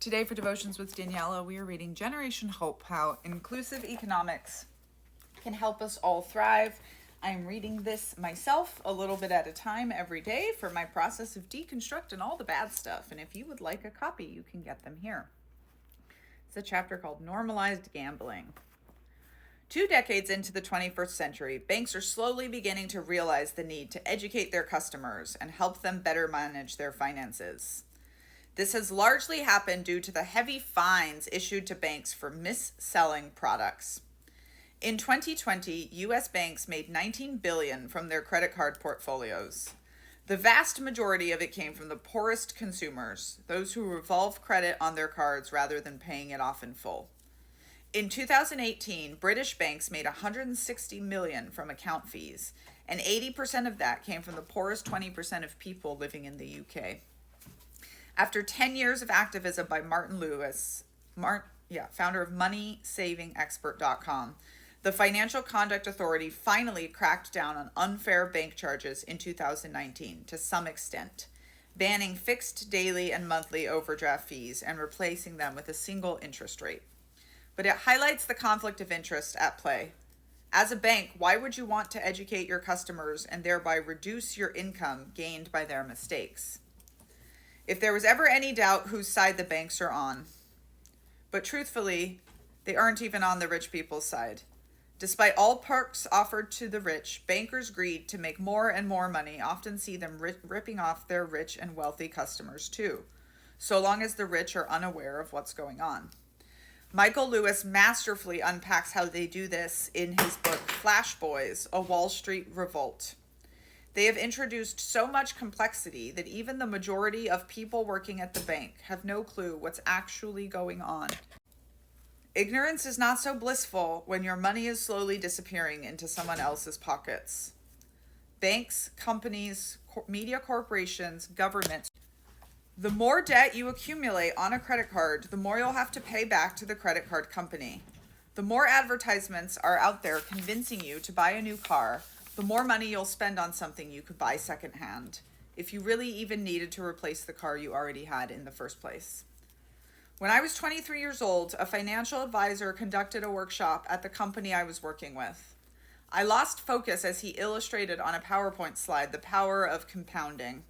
Today for Devotions with Daniella, we are reading Generation Hope, How Inclusive Economics Can Help Us All Thrive. I'm reading this myself a little bit at a time every day for my process of deconstructing all the bad stuff. And if you would like a copy, you can get them here. It's a chapter called Normalized Gambling. 2 decades into the 21st century, banks are slowly beginning to realize the need to educate their customers and help them better manage their finances. This has largely happened due to the heavy fines issued to banks for mis-selling products. In 2020, U.S. banks made $19 billion from their credit card portfolios. The vast majority of it came from the poorest consumers, those who revolve credit on their cards rather than paying it off in full. In 2018, British banks made $160 million from account fees, and 80% of that came from the poorest 20% of people living in the UK. After 10 years of activism by Martin Lewis, founder of MoneySavingExpert.com, the Financial Conduct Authority finally cracked down on unfair bank charges in 2019 to some extent, banning fixed daily and monthly overdraft fees and replacing them with a single interest rate. But it highlights the conflict of interest at play. As a bank, why would you want to educate your customers and thereby reduce your income gained by their mistakes? If there was ever any doubt whose side the banks are on. But truthfully, they aren't even on the rich people's side. Despite all perks offered to the rich, bankers' greed to make more and more money often see them ripping off their rich and wealthy customers too, so long as the rich are unaware of what's going on. Michael Lewis masterfully unpacks how they do this in his book, Flash Boys, A Wall Street Revolt. They have introduced so much complexity that even the majority of people working at the bank have no clue what's actually going on. Ignorance is not so blissful when your money is slowly disappearing into someone else's pockets. Banks, companies, media corporations, governments. The more debt you accumulate on a credit card, the more you'll have to pay back to the credit card company. The more advertisements are out there convincing you to buy a new car, the more money you'll spend on something you could buy secondhand, if you really even needed to replace the car you already had in the first place. When I was 23 years old, a financial advisor conducted a workshop at the company I was working with. I lost focus as he illustrated on a PowerPoint slide the power of compounding.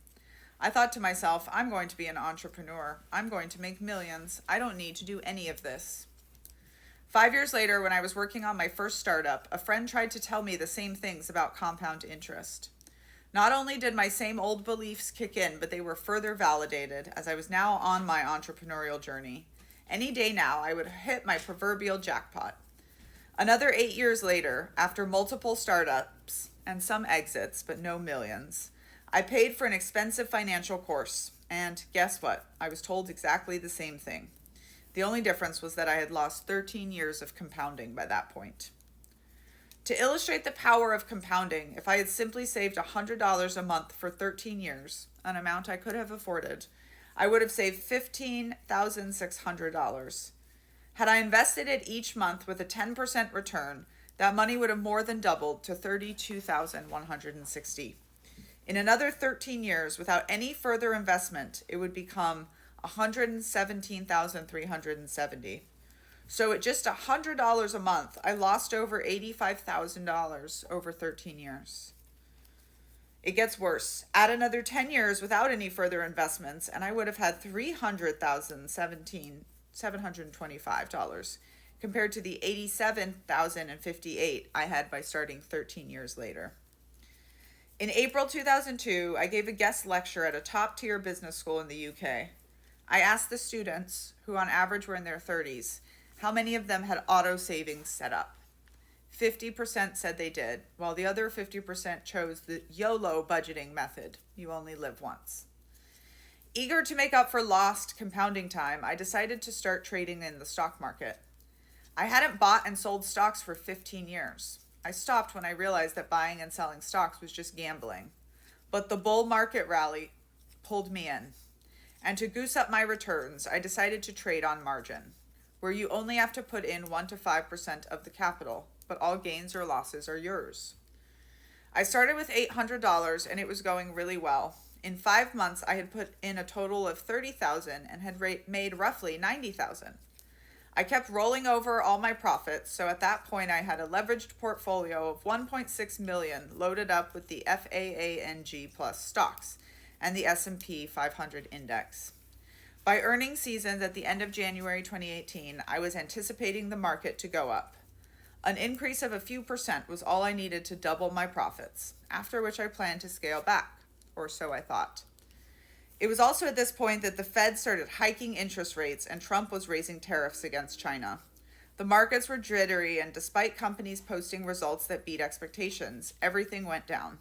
I thought to myself, I'm going to be an entrepreneur. I'm going to make millions. I don't need to do any of this. 5 years later, when I was working on my first startup, a friend tried to tell me the same things about compound interest. Not only did my same old beliefs kick in, but they were further validated as I was now on my entrepreneurial journey. Any day now, I would hit my proverbial jackpot. Another 8 years later, after multiple startups and some exits, but no millions, I paid for an expensive financial course. And guess what? I was told exactly the same thing. The only difference was that I had lost 13 years of compounding by that point. To illustrate the power of compounding, if I had simply saved $100 a month for 13 years, an amount I could have afforded, I would have saved $15,600. Had I invested it each month with a 10% return, that money would have more than doubled to $32,160. In another 13 years, without any further investment, it would become $117,370. So at just $100 a month, I lost over $85,000 over 13 years. It gets worse. Add another 10 years without any further investments, and I would have had $300,725 compared to the $87,058 I had by starting 13 years later. In April 2002, I gave a guest lecture at a top-tier business school in the UK. I asked the students, who on average were in their 30s, how many of them had auto savings set up. 50% said they did, while the other 50% chose the YOLO budgeting method. You only live once. Eager to make up for lost compounding time, I decided to start trading in the stock market. I hadn't bought and sold stocks for 15 years. I stopped when I realized that buying and selling stocks was just gambling. But the bull market rally pulled me in. And to goose up my returns, I decided to trade on margin, where you only have to put in 1 to 5% of the capital, but all gains or losses are yours. I started with $800 and it was going really well. In 5 months, I had put in a total of 30,000 and had made roughly 90,000. I kept rolling over all my profits, so at that point I had a leveraged portfolio of 1.6 million loaded up with the FAANG plus stocks and the S&P 500 index. By earnings seasons at the end of January 2018, I was anticipating the market to go up. An increase of a few percent was all I needed to double my profits, after which I planned to scale back, or so I thought. It was also at this point that the Fed started hiking interest rates and Trump was raising tariffs against China. The markets were jittery, and despite companies posting results that beat expectations, everything went down.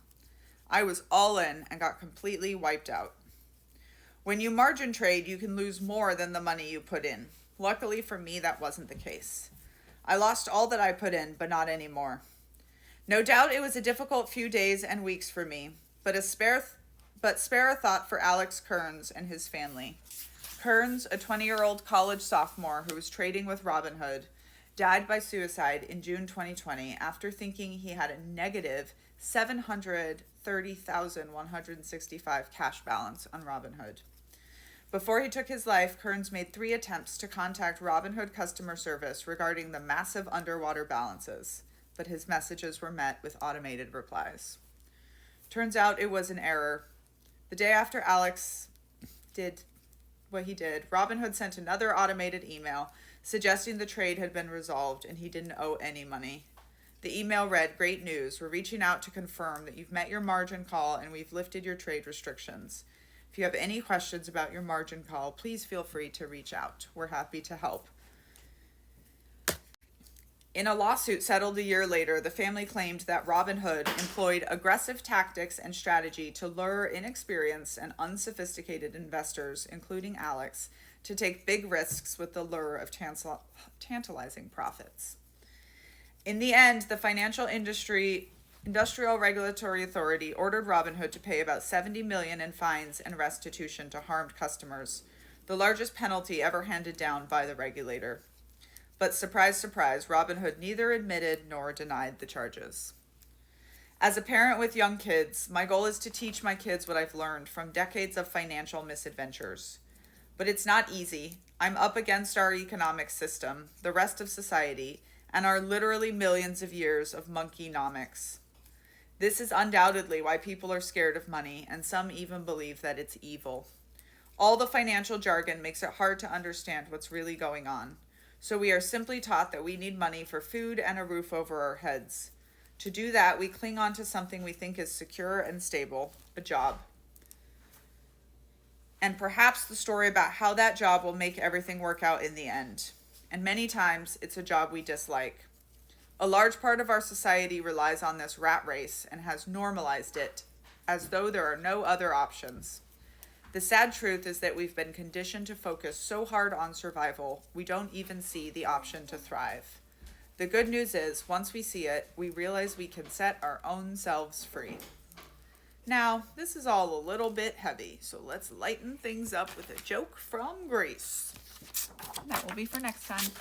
I was all in and got completely wiped out. When you margin trade, you can lose more than the money you put in. Luckily for me, that wasn't the case. I lost all that I put in, but not anymore. No doubt it was a difficult few days and weeks for me, but spare a thought for Alex Kearns and his family. Kearns, a 20-year-old college sophomore who was trading with Robinhood, died by suicide in June 2020 after thinking he had a negative 730,165 cash balance on Robinhood. Before he took his life, Kearns made 3 attempts to contact Robinhood customer service regarding the massive underwater balances, but his messages were met with automated replies. Turns out it was an error. The day after Alex did what he did, Robinhood sent another automated email suggesting the trade had been resolved and he didn't owe any money. The email read, "Great news. We're reaching out to confirm that you've met your margin call and we've lifted your trade restrictions. If you have any questions about your margin call, please feel free to reach out. We're happy to help." In a lawsuit settled a year later, the family claimed that Robinhood employed aggressive tactics and strategy to lure inexperienced and unsophisticated investors, including Alex, to take big risks with the lure of tantalizing profits. In the end, the Industrial Regulatory Authority ordered Robinhood to pay about $70 million in fines and restitution to harmed customers, the largest penalty ever handed down by the regulator. But surprise, surprise, Robinhood neither admitted nor denied the charges. As a parent with young kids, my goal is to teach my kids what I've learned from decades of financial misadventures. But it's not easy. I'm up against our economic system, the rest of society, and our literally millions of years of monkeynomics. This is undoubtedly why people are scared of money, and some even believe that it's evil. All the financial jargon makes it hard to understand what's really going on. So we are simply taught that we need money for food and a roof over our heads. To do that, we cling on to something we think is secure and stable, a job. And perhaps the story about how that job will make everything work out in the end. And many times, it's a job we dislike. A large part of our society relies on this rat race and has normalized it as though there are no other options. The sad truth is that we've been conditioned to focus so hard on survival, we don't even see the option to thrive. The good news is, once we see it, we realize we can set our own selves free. Now, this is all a little bit heavy, so let's lighten things up with a joke from Grace. That will be for next time.